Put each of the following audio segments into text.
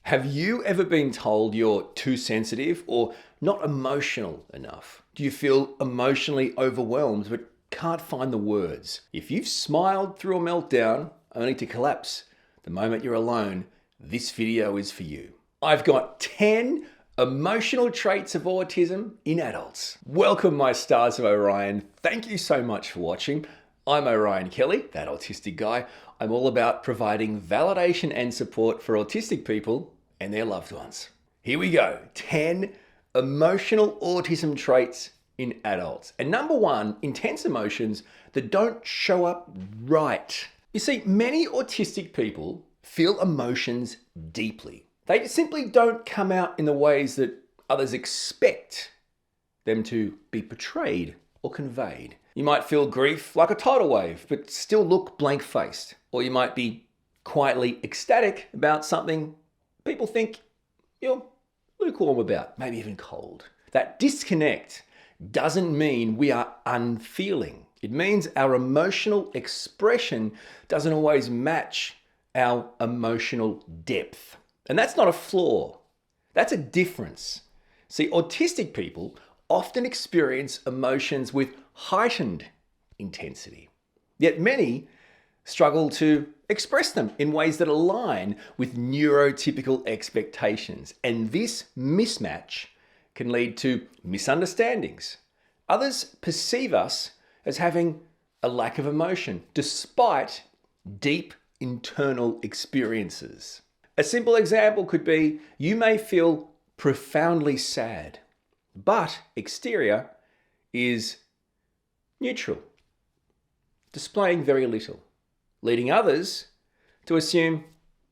Have you ever been told you're too sensitive or not emotional enough? Do you feel emotionally overwhelmed but can't find the words? If you've smiled through a meltdown only to collapse the moment you're alone, this video is for you. I've got 10 emotional traits of autism in adults. Welcome, my stars of Orion. Thank you so much for watching. I'm Orion Kelly, that autistic guy. I'm all about providing validation and support for autistic people and their loved ones. Here we go, 10 emotional autism traits in adults. And number one, intense emotions that don't show up right. You see, many autistic people feel emotions deeply. They simply don't come out in the ways that others expect them to be portrayed or conveyed. You might feel grief like a tidal wave, but still look blank-faced. Or you might be quietly ecstatic about something people think you're lukewarm about, maybe even cold. That disconnect doesn't mean we are unfeeling. It means our emotional expression doesn't always match our emotional depth. And that's not a flaw, that's a difference. See, autistic people often experience emotions with heightened intensity, yet many struggle to express them in ways that align with neurotypical expectations. And this mismatch can lead to misunderstandings. Others perceive us as having a lack of emotion, despite deep internal experiences. A simple example could be you may feel profoundly sad, but exterior is neutral, displaying very little, leading others to assume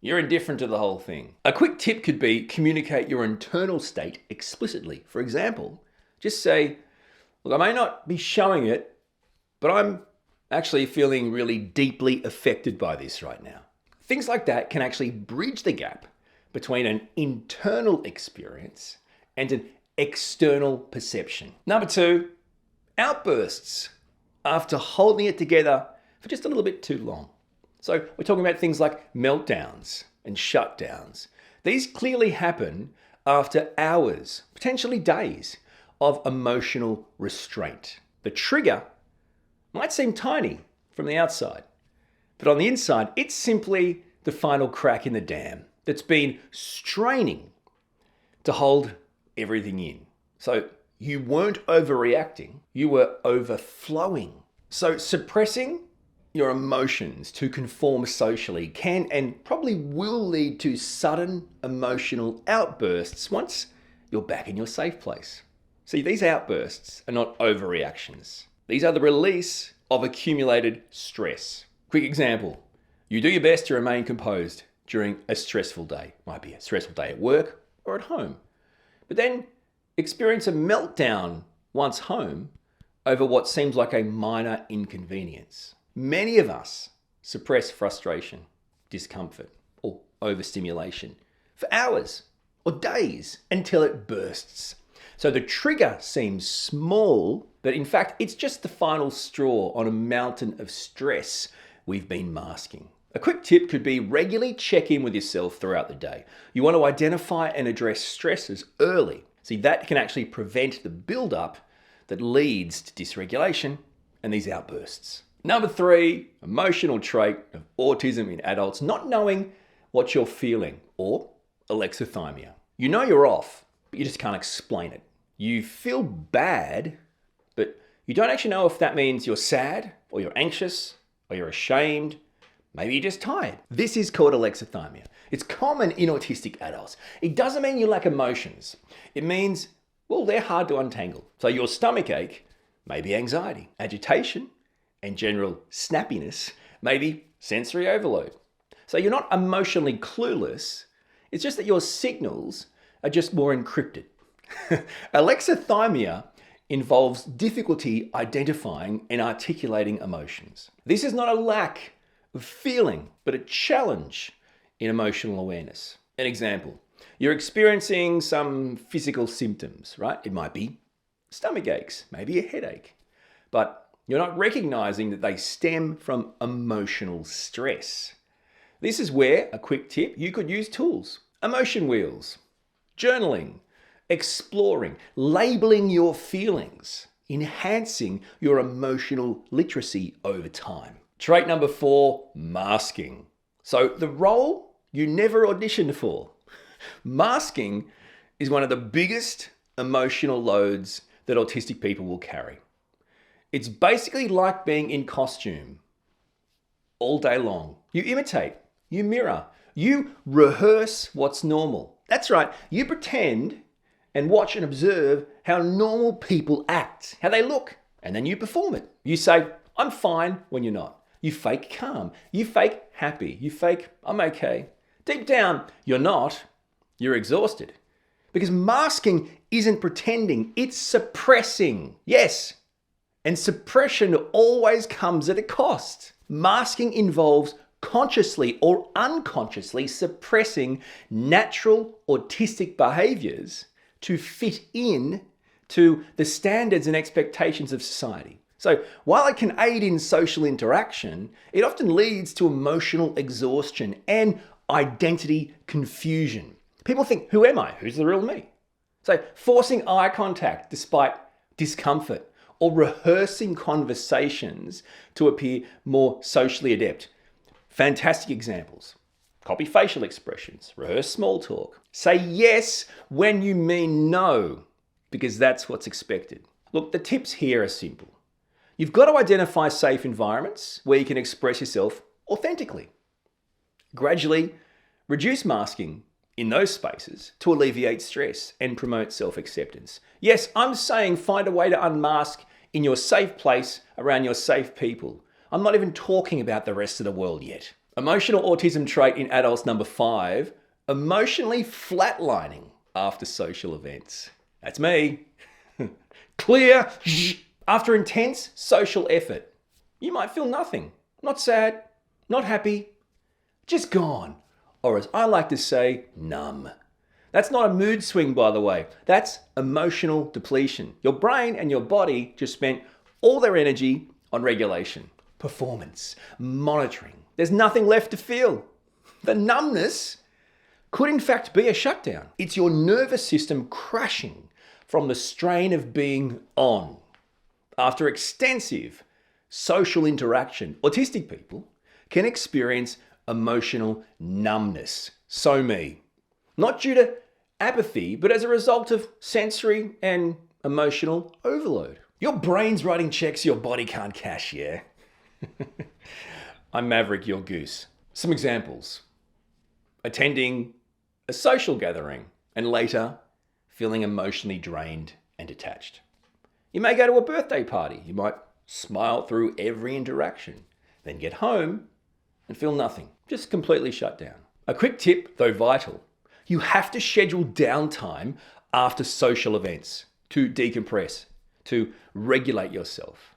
you're indifferent to the whole thing. A quick tip could be communicate your internal state explicitly. For example, just say, look, I may not be showing it, but I'm actually feeling really deeply affected by this right now. Things like that can actually bridge the gap between an internal experience and an external perception. Number two, outbursts after holding it together for just a little bit too long. So we're talking about things like meltdowns and shutdowns. These clearly happen after hours, potentially days, of emotional restraint. The trigger might seem tiny from the outside, but on the inside, it's simply the final crack in the dam that's been straining to hold everything in. So you weren't overreacting, you were overflowing. So suppressing your emotions to conform socially can and probably will lead to sudden emotional outbursts once you're back in your safe place. See, these outbursts are not overreactions. These are the release of accumulated stress. Quick example, you do your best to remain composed during a stressful day. Might be a stressful day at work or at home. But then experience a meltdown once home over what seems like a minor inconvenience. Many of us suppress frustration, discomfort, or overstimulation for hours or days until it bursts. So the trigger seems small, but in fact, it's just the final straw on a mountain of stress we've been masking. A quick tip could be regularly check in with yourself throughout the day. You want to identify and address stresses early. See, that can actually prevent the buildup that leads to dysregulation and these outbursts. Number three, emotional trait of autism in adults, not knowing what you're feeling, or alexithymia. You know you're off, but you just can't explain it. You feel bad, but you don't actually know if that means you're sad, or you're anxious, or you're ashamed, maybe you're just tired. This is called alexithymia. It's common in autistic adults. It doesn't mean you lack emotions. It means, well, they're hard to untangle. So your stomach ache may be anxiety, agitation, and general snappiness may be sensory overload. So you're not emotionally clueless, it's just that your signals are just more encrypted. Alexithymia involves difficulty identifying and articulating emotions. This is not a lack of feeling, but a challenge in emotional awareness. An example, you're experiencing some physical symptoms, right? It might be stomach aches, maybe a headache, but you're not recognizing that they stem from emotional stress. This is where, a quick tip, you could use tools. Emotion wheels, journaling, exploring, labeling your feelings, enhancing your emotional literacy over time. Trait number 4, masking. So the role you never auditioned for. Masking is one of the biggest emotional loads that autistic people will carry. It's basically like being in costume all day long. You imitate, you mirror, you rehearse what's normal. That's right, you pretend and watch and observe how normal people act, how they look, and then you perform it. You say, I'm fine, when you're not. You fake calm, you fake happy, you fake, I'm okay. Deep down, you're not, you're exhausted. Because masking isn't pretending, it's suppressing. Yes, and suppression always comes at a cost. Masking involves consciously or unconsciously suppressing natural autistic behaviors to fit in to the standards and expectations of society. So while it can aid in social interaction, it often leads to emotional exhaustion and identity confusion. People think, who am I? Who's the real me? So forcing eye contact despite discomfort or rehearsing conversations to appear more socially adept. Fantastic examples. Copy facial expressions, rehearse small talk. Say yes when you mean no, because that's what's expected. Look, the tips here are simple. You've got to identify safe environments where you can express yourself authentically. Gradually reduce masking in those spaces to alleviate stress and promote self-acceptance. Yes, I'm saying find a way to unmask in your safe place around your safe people. I'm not even talking about the rest of the world yet. Emotional autism trait in adults number 5, emotionally flatlining after social events. That's me. Clear. After intense social effort, you might feel nothing. Not sad, not happy, just gone. Or as I like to say, numb. That's not a mood swing, by the way. That's emotional depletion. Your brain and your body just spent all their energy on regulation, performance, monitoring. There's nothing left to feel. The numbness could in fact be a shutdown. It's your nervous system crashing from the strain of being on. After extensive social interaction, autistic people can experience emotional numbness. So me. Not due to apathy, but as a result of sensory and emotional overload. Your brain's writing checks your body can't cash, yeah? I'm Maverick, your goose. Some examples. Attending a social gathering and later feeling emotionally drained and detached. You may go to a birthday party. You might smile through every interaction, then get home and feel nothing. Just completely shut down. A quick tip, though vital. You have to schedule downtime after social events to decompress, to regulate yourself.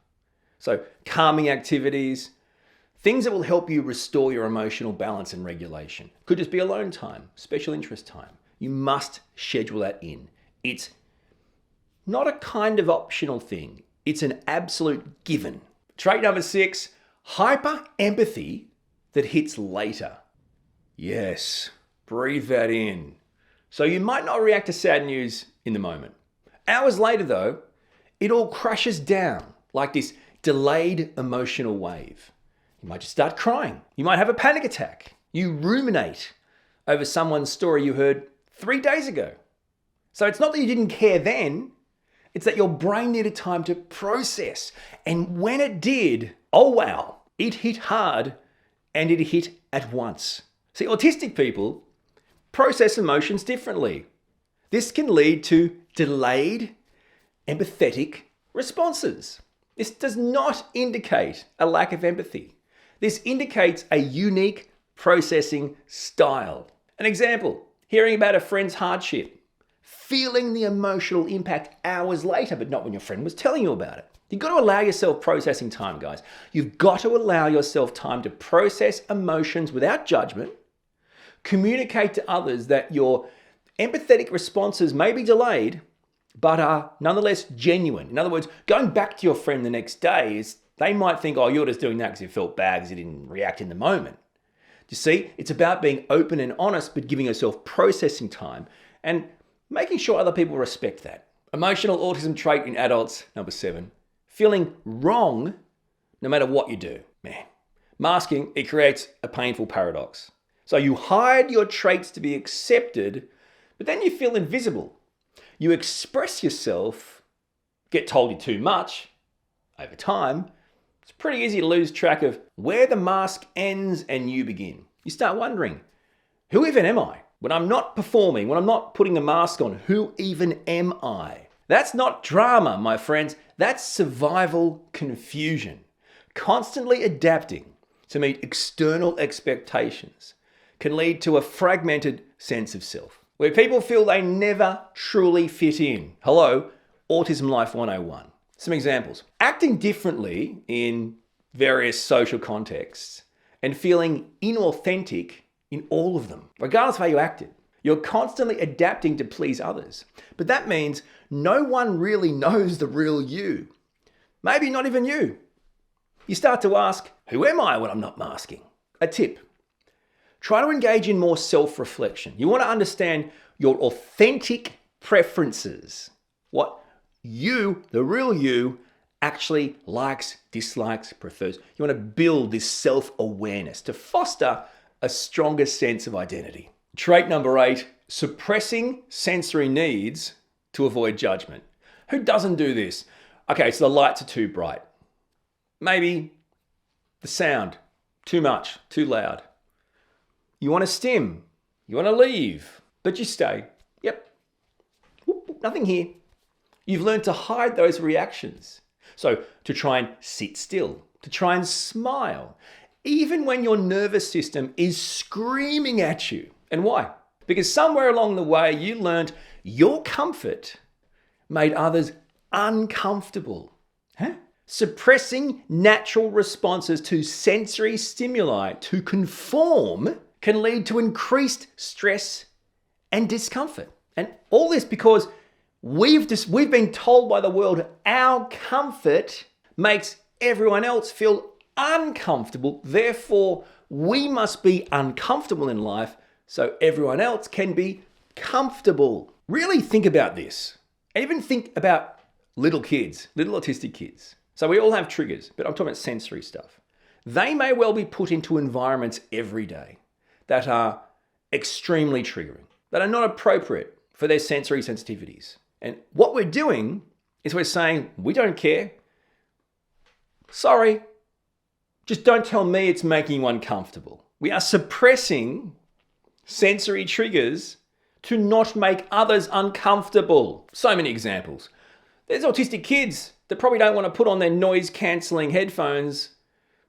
So calming activities, things that will help you restore your emotional balance and regulation. Could just be alone time, special interest time. You must schedule that in. It's not a kind of optional thing. It's an absolute given. Trait number 6, hyper empathy that hits later. Yes, breathe that in. So you might not react to sad news in the moment. Hours later though, it all crashes down like this delayed emotional wave. You might just start crying. You might have a panic attack. You ruminate over someone's story you heard 3 days ago. So it's not that you didn't care then, it's that your brain needed time to process. And when it did, oh wow, it hit hard and it hit at once. See, autistic people process emotions differently. This can lead to delayed, empathetic responses. This does not indicate a lack of empathy. This indicates a unique processing style. An example, hearing about a friend's hardship, feeling the emotional impact hours later, but not when your friend was telling you about it. You've got to allow yourself processing time, guys. You've got to allow yourself time to process emotions without judgment, communicate to others that your empathetic responses may be delayed, but are nonetheless genuine. In other words, going back to your friend the next day, they might think, oh, you're just doing that because you felt bad because you didn't react in the moment. You see, it's about being open and honest, but giving yourself processing time and making sure other people respect that. Emotional autism trait in adults, number 7. Feeling wrong no matter what you do. Man, masking, it creates a painful paradox. So you hide your traits to be accepted, but then you feel invisible. You express yourself, get told you're too much. Over time, it's pretty easy to lose track of where the mask ends and you begin. You start wondering, who even am I? When I'm not performing, when I'm not putting a mask on, who even am I? That's not drama, my friends. That's survival confusion. Constantly adapting to meet external expectations can lead to a fragmented sense of self, where people feel they never truly fit in. Hello, Autism Life 101. Some examples. Acting differently in various social contexts and feeling inauthentic in all of them, regardless of how you acted. You're constantly adapting to please others. But that means no one really knows the real you. Maybe not even you. You start to ask, who am I when I'm not masking? A tip. Try to engage in more self-reflection. You want to understand your authentic preferences. What you, the real you, actually likes, dislikes, prefers. You want to build this self-awareness to foster a stronger sense of identity. Trait number 8, suppressing sensory needs to avoid judgment. Who doesn't do this? Okay, so the lights are too bright. Maybe the sound, too much, too loud. You want to stim, you want to leave, but you stay. Yep, nothing here. You've learned to hide those reactions. So to try and sit still, to try and smile, even when your nervous system is screaming at you. And why? Because somewhere along the way, you learned your comfort made others uncomfortable. Suppressing natural responses to sensory stimuli to conform can lead to increased stress and discomfort. And all this because we've been told by the world our comfort makes everyone else feel uncomfortable. Therefore, we must be uncomfortable in life so everyone else can be comfortable. Really think about this. And even think about little kids, little autistic kids. So we all have triggers, but I'm talking about sensory stuff. They may well be put into environments every day that are extremely triggering, that are not appropriate for their sensory sensitivities. And what we're doing is we're saying, we don't care. Sorry, just don't tell me it's making you uncomfortable. We are suppressing sensory triggers to not make others uncomfortable. So many examples. There's autistic kids that probably don't want to put on their noise-cancelling headphones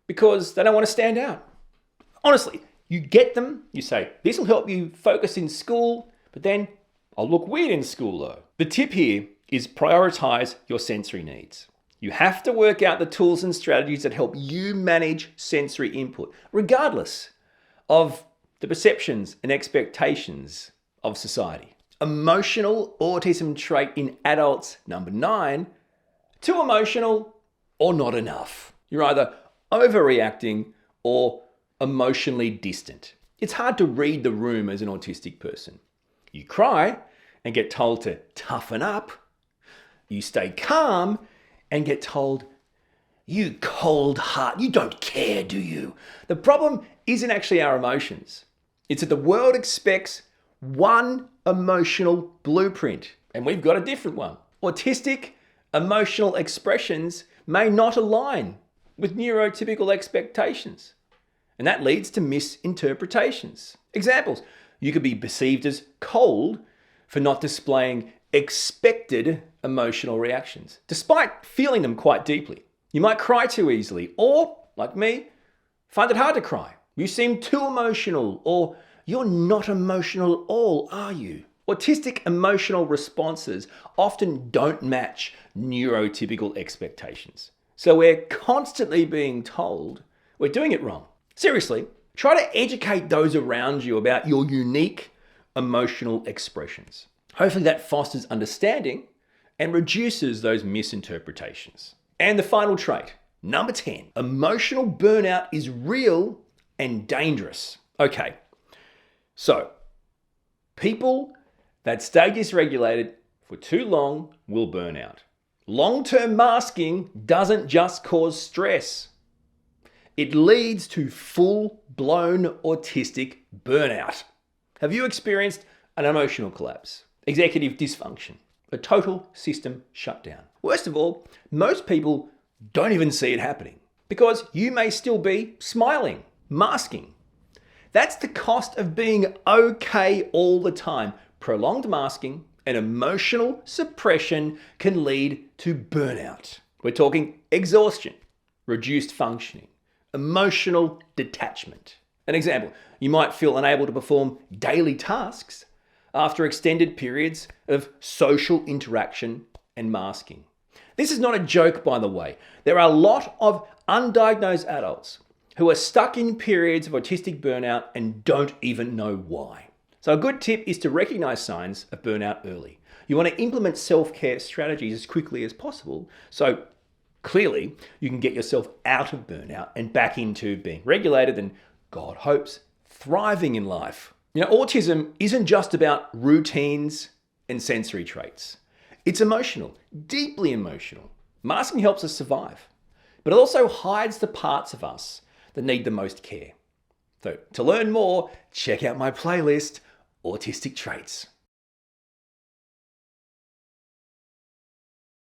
because they don't want to stand out. Honestly, you get them, you say, this will help you focus in school, but then I'll look weird in school though. The tip here is prioritize your sensory needs. You have to work out the tools and strategies that help you manage sensory input, regardless of the perceptions and expectations of society. Emotional autism trait in adults, number 9, too emotional or not enough. You're either overreacting or emotionally distant. It's hard to read the room as an autistic person. You cry and get told to toughen up. You stay calm and get told, you cold heart, you don't care, do you? The problem isn't actually our emotions. It's that the world expects one emotional blueprint, and we've got a different one. Autistic emotional expressions may not align with neurotypical expectations, and that leads to misinterpretations. Examples: you could be perceived as cold for not displaying expected emotional reactions, despite feeling them quite deeply. You might cry too easily, or, like me, find it hard to cry. You seem too emotional, or you're not emotional at all, are you? Autistic emotional responses often don't match neurotypical expectations. So we're constantly being told we're doing it wrong. Seriously, try to educate those around you about your unique emotional expressions. Hopefully that fosters understanding and reduces those misinterpretations. And the final trait, number 10, emotional burnout is real and dangerous. Okay, so people that stay dysregulated for too long will burn out. Long-term masking doesn't just cause stress. It leads to full-blown autistic burnout. Have you experienced an emotional collapse, executive dysfunction, a total system shutdown? Worst of all, most people don't even see it happening because you may still be smiling, masking. That's the cost of being okay all the time. Prolonged masking and emotional suppression can lead to burnout. We're talking exhaustion, reduced functioning, emotional detachment. An example, you might feel unable to perform daily tasks after extended periods of social interaction and masking. This is not a joke, by the way. There are a lot of undiagnosed adults who are stuck in periods of autistic burnout and don't even know why. So a good tip is to recognize signs of burnout early. You want to implement self-care strategies as quickly as possible so clearly you can get yourself out of burnout and back into being regulated and, God hopes, thriving in life. Autism isn't just about routines and sensory traits. It's emotional, deeply emotional. Masking helps us survive, but it also hides the parts of us that need the most care. So to learn more, check out my playlist, Autistic Traits.